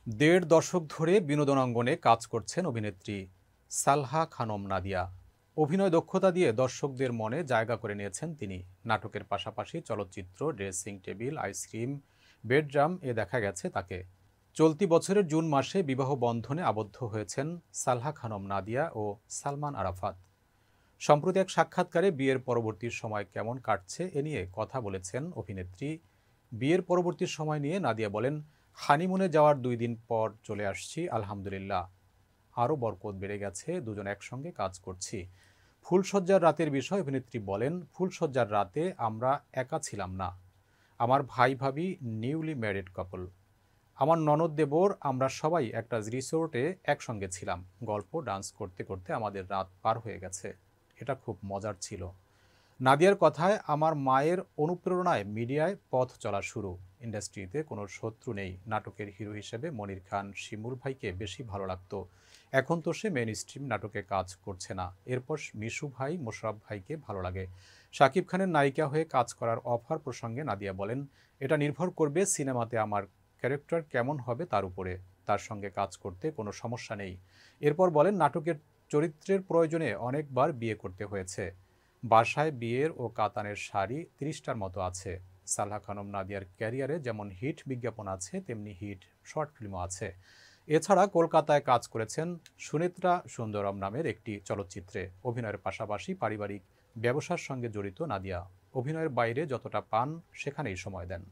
দেড় দশক ধরে বিনোদন অঙ্গনে কাজ করছেন অভিনেত্রী সালহা খানম নাদিয়া। অভিনয় দক্ষতা দিয়ে দর্শকদের মনে জায়গা করে নিয়েছেন তিনি। নাটকের পাশাপাশি চলচ্চিত্র, ড্রেসিং টেবিল, আইসক্রিম, বেডরাম দেখা গেছে তাকে। চলতি বছরের জুন মাসে বিবাহ বন্ধনে আবদ্ধ হয়েছেন সালহা খানম নাদিয়া ও সালমান আরাফাত। সম্প্রতি এক সাক্ষাৎকারে বিয়ের পরবর্তী সময় কেমন কাটছে এ নিয়ে কথা বলেছেন অভিনেত্রী। বিয়ের পরবর্তী সময় নিয়ে নাদিয়া বলেন, হানিমুনে যাওয়ার 2 দিন পর চলে আসছি, আলহামদুলিল্লাহ। আরও বরকত বেড়ে গেছে, দুজন একসঙ্গে কাজ করছি। ফুলশয্যার রাতের বিষয় অভিনেত্রী বলেন, ফুলশয্যার রাতে আমরা একা ছিলাম না। আমার ভাই ভাবি নিউলি ম্যারিড কাপল, আমার ননদ দেবর, আমরা সবাই একটা রিসোর্টে একসঙ্গে ছিলাম। গল্প ডান্স করতে করতে আমাদের রাত পার হয়ে গেছে। এটা খুব মজার ছিল। নাদিয়ার কথায়, আমার মায়ের অনুপ্রেরণায় মিডিয়ায় পথ চলা শুরু। ইন্ডাস্ট্রিতে কোনো শত্রু নেই। নাটকের হিরো হিসেবে মনির খান, শিমুল ভাইকে বেশি ভালো লাগতো। এখন তো সে মেইন স্ট্রিম নাটকে কাজ করছে না। এরপর মিশু ভাই, মোশাররফ ভাইকে ভালো লাগে। শাকিব খানের নায়িকা হয়ে কাজ করার অফার প্রসঙ্গে নাদিয়া বলেন, এটা নির্ভর করবে সিনেমাতে আমার ক্যারেক্টার কেমন হবে তার উপরে। তার সঙ্গে কাজ করতে কোনো সমস্যা নেই। এরপর বলেন, নাটকের চরিত্রের প্রয়োজনে অনেকবার বিয়ে করতে হয়েছে। বাসায় বিয়ের ও কাতানের শাড়ি 30টার মতো আছে। সালহা খানম নাদিয়ার ক্যারিয়ারে যেমন হিট বিজ্ঞাপন আছে, তেমনি হিট শর্ট ফিল্মও আছে। এছাড়া কলকাতায় কাজ করেছেন সুনেত্রা সুন্দরম নামের একটি চলচ্চিত্রে। অভিনয়ের পাশাপাশি পারিবারিক ব্যবসার সঙ্গে জড়িত নাদিয়া। অভিনয়ের বাইরে যতটা পান সেখানেই সময় দেন।